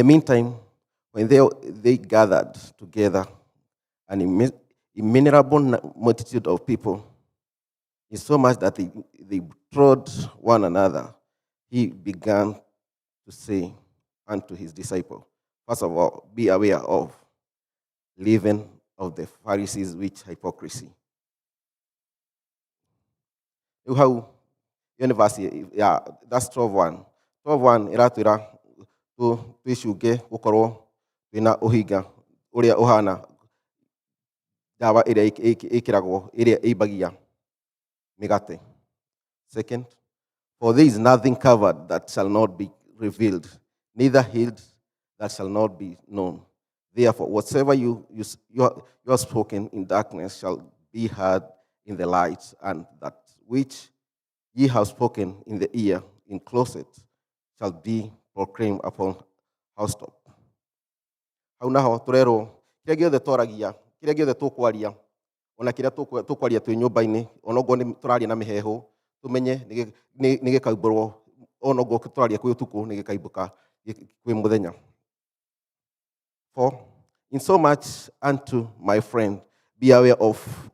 the meantime, when they gathered together an innumerable multitude of people, in so much that they trod one another, he began to say unto his disciple, first of all, be aware of leaven of the Pharisees with hypocrisy. How university, yeah, that's 12:1. 12:1 iratwira twishuge gukorwo wina uhinga uria uhana dawa iria ikiragwo iria ibagia migate. Second, for there is nothing covered that shall not be revealed, neither hid that shall not be known. Therefore, whatsoever you have spoken in darkness shall be heard in the light, and that which ye have spoken in the ear in closet shall be proclaimed upon housetop. Hau naho turero kiria giothe tworagia, kiria giothe tukwaria, ona kiria tukwaria twi nyumba-ini, onogo ni turaria na mihehu, tumenye ni gikaimburwo, onogo turaria kwi utuku ni gikaimbuka kwi muthenya. For in so much unto my friend, be aware of,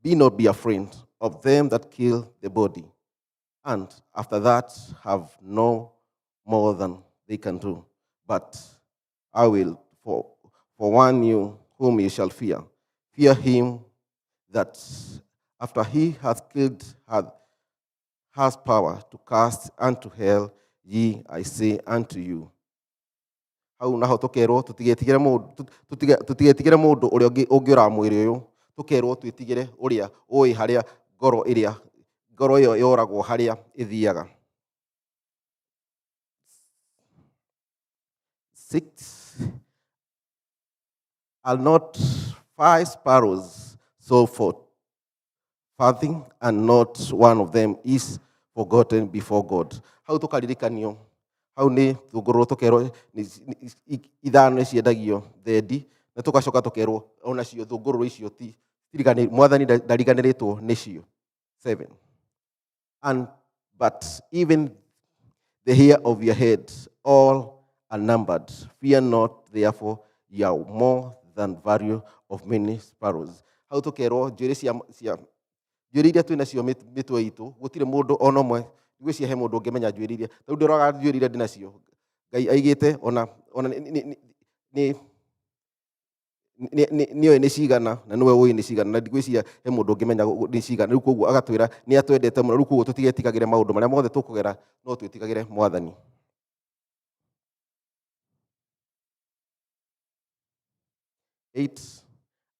be not be afraid of them that kill the body, and after that have no more than they can do. But I will for warn you whom you shall fear. Fear him that after he hath killed has power to cast unto hell. Ye, I say unto you. Hau naho tukerwo tutigetigire mundu uria ungiura mwiri uyu, tukerwo twitigire uria ui haria ngoro iyo yoragwo haria ithiaga. 6, are not 5 sparrows sold for farthing, and not one of them is forgotten before God. Hau tukaririkanio, hau ni tugorwo tukerwo ithano ni ciendagio thendi, na tugacoka tukerwo ona cio thungururu icio ti mwathani ndariganiritwo nicio. 7, and but even the hair of your head all are numbered. Fear not, therefore, ye are more than value of many sparrows. Hau tukerwo njuĩrĩ cia njuĩrĩ iria twina cio mitwe itu, gutire mundu ona umwe gwĩcia he mundu ũngĩmenya njuĩrĩ iria. Rĩu ndĩroraga njuĩrĩ iria ndina cio, Ngai aigĩte ona niyo ni cigana na niwe ũĩ ni cigana, na ndigwĩcia he mundu ũngĩmenya ni cigana. Rĩu koguo agatwĩra ni atwendete mũno. Rĩu koguo tutigetigagĩre maũndũ marĩa mothe tukũgera, no twĩtigagĩre Mwathani. 8,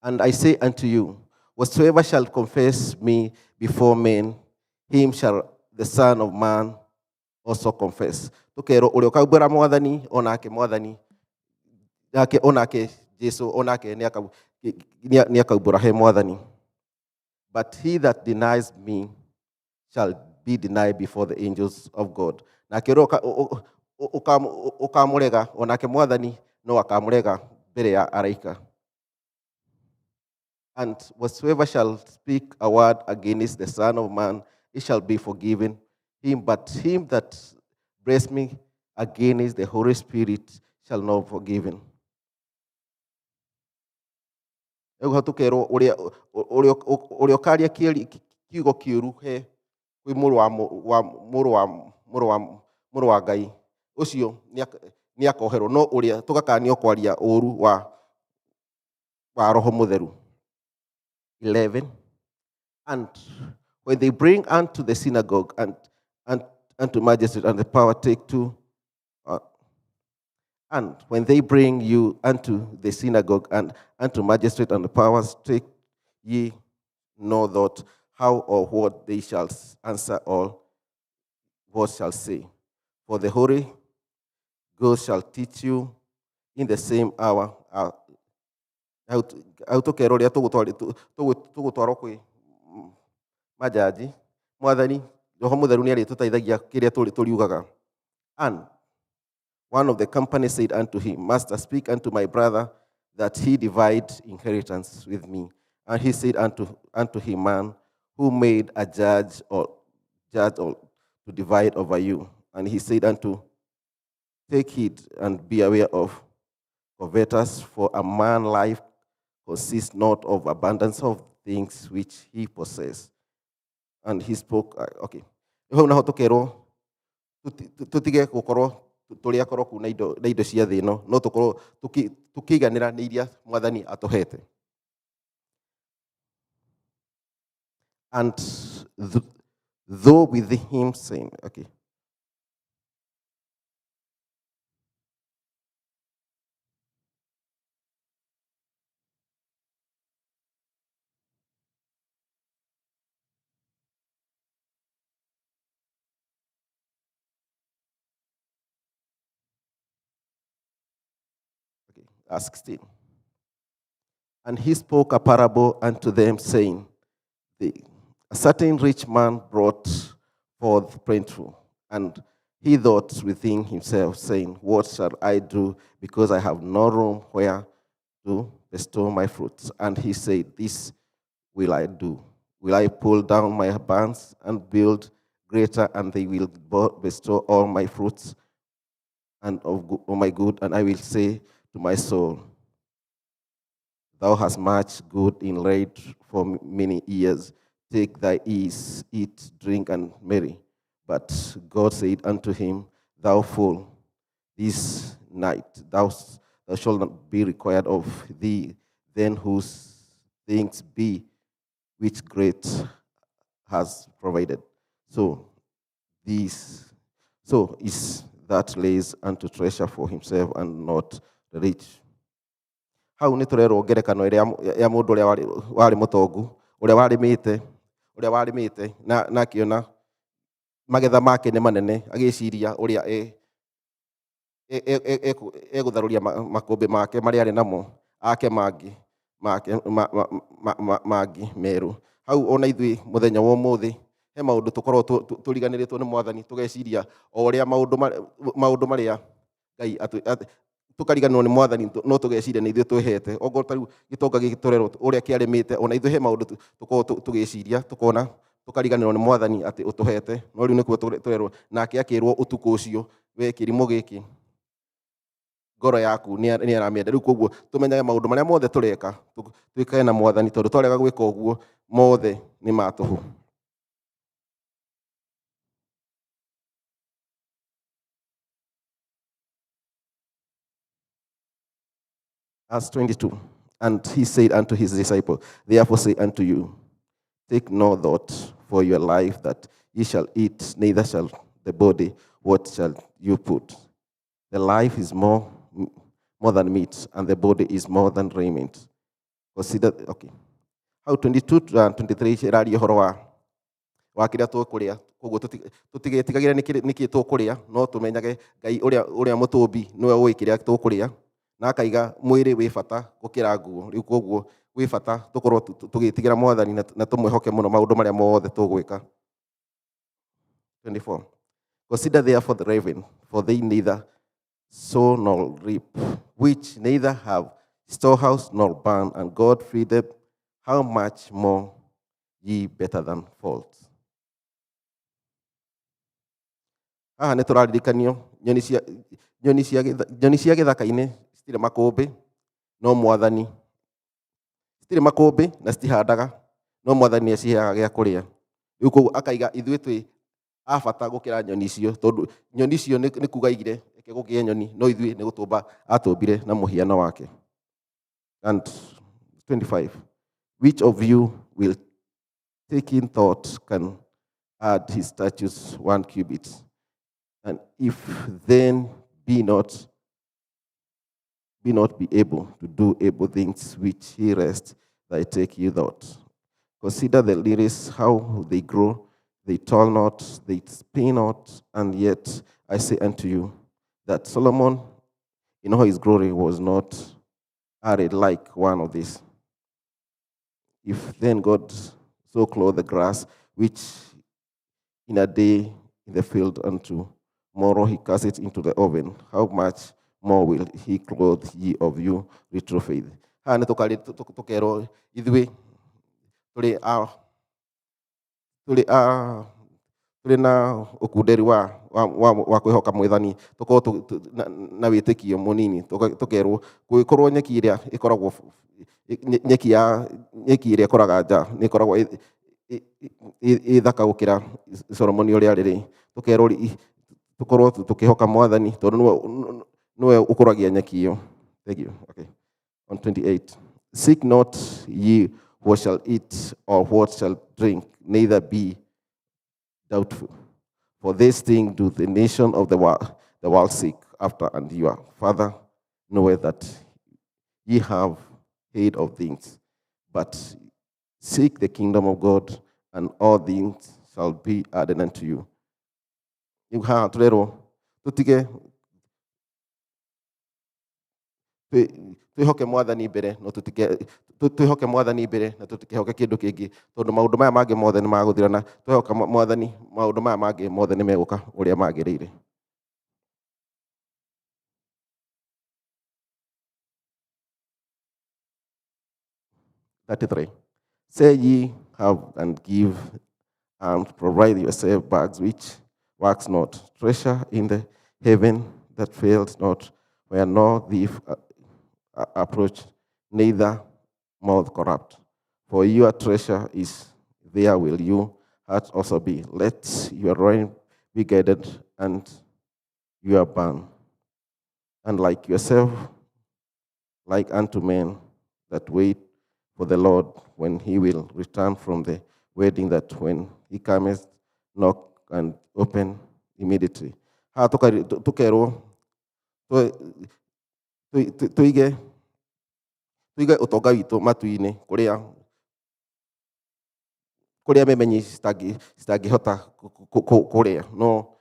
and I say unto you, whatsoever shall confess me before men, him shall the Son of Man also confess. Tukero uria ukaubura Mwathani, onake Mwathani yake, onake Jesu, onake ni akaubura he Mwathani. But he that denies me shall be denied before the angels of God. Na kero ukamurega, onake Mwathani no akamurega mbere ya araika. And whatsoever shall speak a word against the Son of Man, it shall be forgiven him. But him that blasphemes against the Holy Spirit shall not be forgiven. Ego hatukero uria ukaria kiugo kiuru he kwi muru wa Ngai ucio ni akoherwo, no uria tugakanio kwaria uru wa Roho Mutheru. 11, and when they bring unto the synagogue and unto magistrate and the power take to, and when they bring you unto the synagogue and unto magistrate and the powers, take ye know not how or what they shall answer or what shall say. For the Holy Ghost shall teach you in the same hour au tukero ria tugutwarwo kwi majaji. Mwathani Roho Mutheru ni aritutaithagia kiria turiugaga. And one of the company said unto him, Master, speak unto my brother that he divide inheritance with me. And he said unto him, Man, who made a judge or to divide over you? And he said unto Take heed and be aware of covetous, for a man's life consists not of abundance of things which he possesses. And he spoke, okay. Hau naho tukerwo tutige gukorwo turi akoroku na indo cia thĩ ĩno, no tukorwo tukiiganĩra nĩ iria Mwathani atuhete. And though with him saying, okay. Okay, 16. And he spoke a parable unto them, saying, a certain rich man brought forth plentiful, and he thought within himself, saying, what shall I do, because I have no room where to bestow my fruits? And he said, this will I do. Will I pull down my barns and build greater, and they will bestow all my fruits and of my good, and I will say to my soul, thou hast much good in laid for many years. Take thy ease, eat, drink, and marry. But God said unto him, thou fool, this night thou shalt not be required of thee, then whose things be which great has provided. So is that lays unto treasure for himself and not the rich. Hau nĩ tũrerwo ngerekano ĩrĩa ya mũndũ ũrĩa warĩ mũtongu, ũrĩa warĩmĩte na akĩona magetha make nĩ manene, agĩciria ũrĩa egũtharũria makũmbĩ make marĩa arĩ namo ake mangĩ merũ. Hau ona ithuĩ mũthenya wa ũmũthĩ he maũndũ tũkorwo tũriganĩrĩtwo nĩ Mwathani, tũgeciria o ũrĩa maũndũ marĩa Ngai tukariganwo nĩ Mwathani, no tũgeciria nĩ ithuĩ twĩhete. Okorwo ta rĩu gĩtonga gĩkĩ tũrerwo ũrĩa kĩarĩmĩte, ona ithuĩ he maũndũ tũkorwo tũgeciria, tukona tukariganĩrwo nĩ Mwathani atĩ ũtũhete, no rĩu nĩkuo tũrerwo nake akĩrwo ũtukũ ũcio, we kĩrimũ gĩkĩ ngoro yaku nĩ aramĩenda. Rĩu koguo tũmenyage maũndũ marĩa mothe tũreka twĩkage na Mwathani, tondũ twarega gwĩka ũguo mothe nĩ matũhũ. Verse 22. And he said unto his disciples, therefore say unto you, take no thought for your life, that ye shall eat, neither shall the body what shall you put. The life is more than meat, and the body is more than raiment. Consider, okay. How 22 to 23 ĩraria ũhoro wa kĩrĩa tũkũrĩa, koguo tũtigetigagĩre nĩkĩ tũkũrĩa, no tũmenyage Ngai ũrĩa mũtũmbi nĩwe ũĩ kĩrĩa tũkũrĩa, na akaiga mwĩrĩ wĩ bata gũkĩra nguo. Rĩu koguo wĩ bata tũkorwo tũgĩtigĩra Mwathani na tũmwĩhoke mũno maũndũ marĩa mothe tũgwĩka. 24. Consider therefore the raven, for they neither sow nor reap, which neither have storehouse nor barn, and God feedeth. How much more ye better than faults? Haha nĩ tũraririkanio nyoni cia gĩthaka-inĩ citirĩ makũmbĩ, no Mwathani citirĩ makũmbĩ na citihandaga, no Mwathani nĩaciheaga gĩa kũrĩa. Rĩu koguo akaiga ithuĩ twĩ a bata gũkĩra nyoni icio, tondũ nyoni icio nĩ kuga igire eke gũkĩe nyoni, no ithuĩ nĩ gũtũmba atũmbire na mũhiano wake. And 25. Which of you will, taking thought, can add his statutes 1 cubit? And if then be not able to do able things which he rest, that take you thought. Consider the lilies, how they grow, they toil not, they spin not, and yet I say unto you that Solomon in all his glory was not arrayed like one of these. If then God so clothe the grass, which in a day in the field unto tomorrow he cast it into the oven, how much more will he clothe ye of you little faith? Haha nĩ tũkerwo ithuĩ tũrĩ tũrĩ na ũkunderi wa kwĩhoka Mwathani, tũkorwo na wĩtĩkio mũnini, tũkerwo gũgĩkorwo nyeki ĩrĩa ĩkoragwo nyeki ĩrĩa ĩkoraga nja nĩ ĩkoragwo ĩ thaka gũkĩra Solomoni ũrĩa arĩ, tũkorwo tũkĩhoka Mwathani tondũ nĩwe ũkũragia nyeki ĩyo. Thank you. Okay. On 28. Seek not ye what shall eat or what shall drink, neither be doubtful. For this thing do the nation of the world seek after, and your Father knoweth that ye have need of things. But seek the kingdom of God, and all things shall be added unto you. Tũrerwo tũtige twĩhoke Mwathani mbere no twĩhoke Mwathani mbere na tũtikĩhoke kĩndũ kĩngĩ, tondũ maũndũ maya mangĩ mothe nĩ magũthirana. Twĩhoka Mwathani, maũndũ maya mangĩ mothe nĩ megũka ũrĩa magĩrĩire. Say ye have and give, and provide yourself bags which wax not, treasure in the heaven that fails not, where no thief approach, neither moth corrupt. For your treasure is there will your heart also be. Let your loin be girded and your barn, and like yourself, like unto men that wait for the Lord, when he will return from the wedding, that when he cometh, knock and open immediately. Tukerwo tuige ũtonga witũ matu-inĩ kũrĩa memenyi citangĩhota kũrĩa, no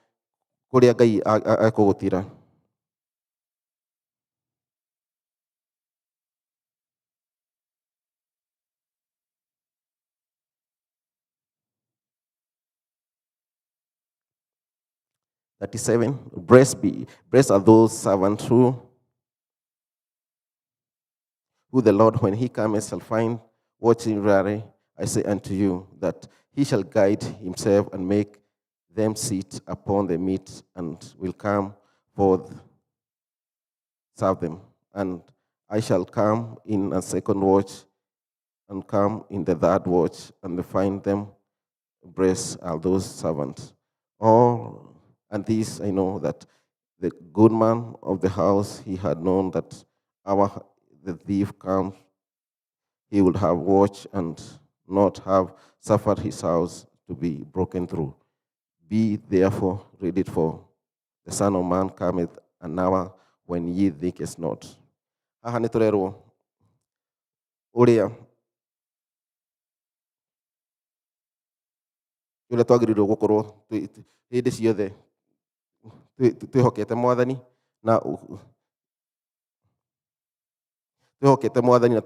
kũrĩa Ngai ekũgũtira. Blessed are those servants who the Lord, when he comes, shall find watching early. I say unto you, that he shall guide himself and make them sit upon the meat, and will come forth, serve them. And I shall come in a second watch, and come in the third watch, and find them. Blessed are those servants. And this I know, that the good man of the house, he had known that the thief comes, he would have watched and not have suffered his house to be broken through. Be therefore ready, for the Son of Man cometh an hour when ye think is not. Haha nĩ tũrerwo ũrĩa twagĩrĩirwo gũkorwo hĩndĩ ciothe twĩhokete Mwathani na twĩhokete Mwathani na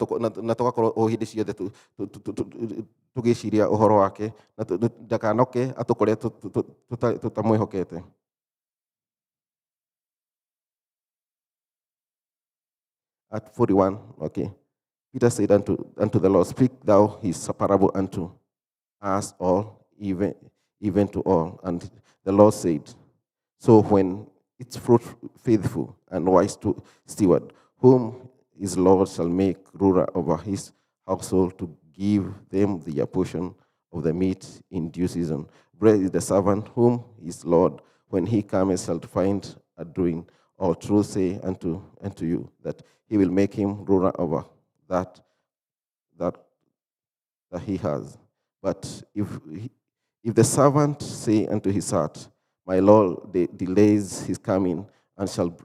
tũgakorwo hĩndĩ ciothe tũgĩciria ũhoro wake, na ndakanoke atũkore tũtamwĩhokete. At 41, okay. Peter said unto the Lord, speak thou his parable unto us all, even to all. And the Lord said, so when its fruit faithful and wise to steward, whom his Lord shall make ruler over his household, to give them their portion of the meat in due season. Blessed is the servant whom his Lord, when he comes, shall find doing all truth. Say unto you, that he will make him ruler over that he has. But if the servant say unto his heart, my Lord delays his coming, and shall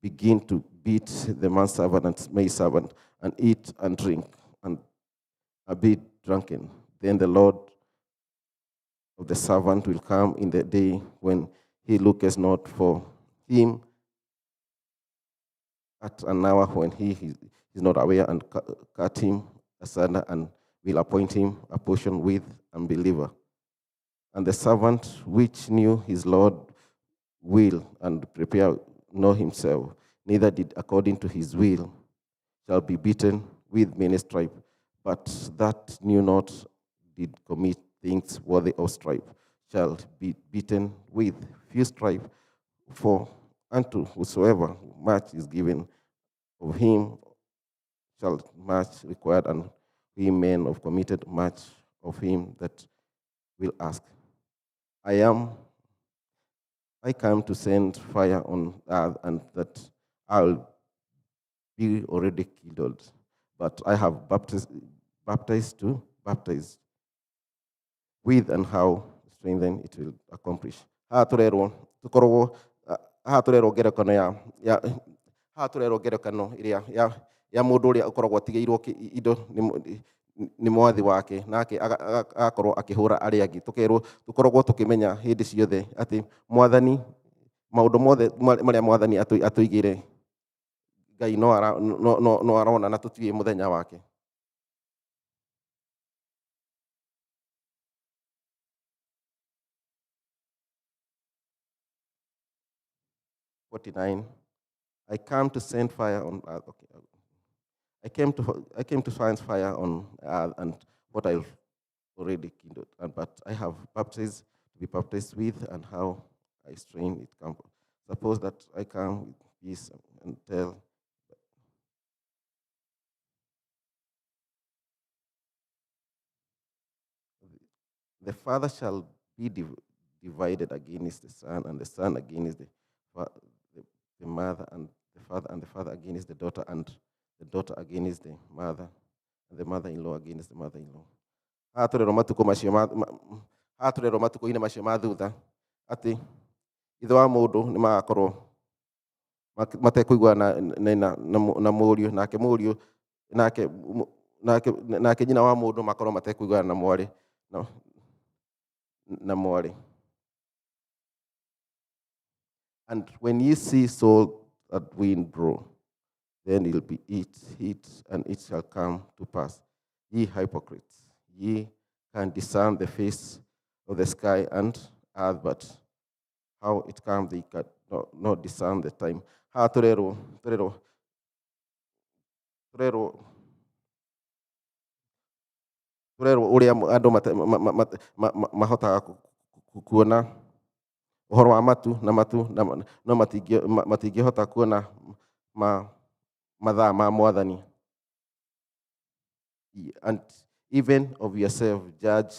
begin to beat the manservant and maidservant, and eat and drink, and be drunken, then the Lord of the servant will come in the day when he looketh not for him, at an hour when he is not aware, and cut him asunder, and will appoint him a portion with unbeliever. And the servant which knew his Lord will and prepare not himself, neither did according to his will, shall be beaten with many stripes. But that knew not did commit things worthy of stripe, shall be beaten with few stripes, for unto whosoever much is given, of him shall much required, and we men of committed much of him that will ask. I am I come to send fire on earth, and that I'll be already kindled. But I have baptized with and how strengthen it will accomplish. Haha turerwo tukorwo haha turerwo ngerekano ya haha turerwo ngerekano iria ya mundu uria ukoragwo atigĩirwo indo nĩ mwathi wake, nake agakorwo akĩhũra arĩa angĩ. Tukoragwo tukĩmenya hĩndĩ ciothe atĩ mwathani, maũndũ mothe marĩa mwathani atũigĩre, Ngai no arona na tũtiũĩ mũthenya wake. I come to send fire on earth. Okay. I came to find fire on earth, and what I already kindled, but I have baptized to be baptized with, and how I strain it come. Suppose that I come with peace and tell. The father shall be divided against the son, and the son against the mother, and the father against the daughter, and the daughter against the mother, and the mother-in-law against the mother-in-law. Haha turerwo matukũ-inĩ macio ma thutha atĩ ithe wa mũndũ nĩ magakorwo matekũiguana na mũriũ, nake mũriũ nake nyina wa mũndũ makorwo matekũiguana na mwarĩ. And when ye see so that wind blow, then it will be heat, and it shall come to pass. Ye hypocrites, ye can discern the face of the sky and earth, but how it comes, they can not discern the time. Haha turerwo ũrĩa andũ mahotaga kuona ũhoro wa matu no matingĩhota kuona mathaa ma mwathani. And even of yourself judge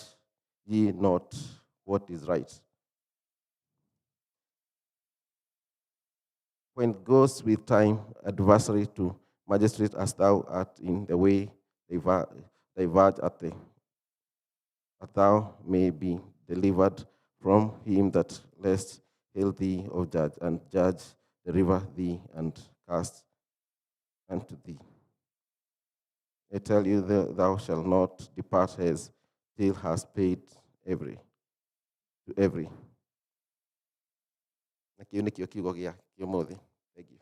ye not what is right. When it goes with time, adversary to magistrate, as thou art in the way, diverge that thou may be delivered from him that lest hail thee of judge, and judge deliver thee and cast unto thee. I tell you, thou shalt not depart hence till hast paid every. Na kĩu nĩkĩo kiugo gĩa ũmũthĩ. Thank you.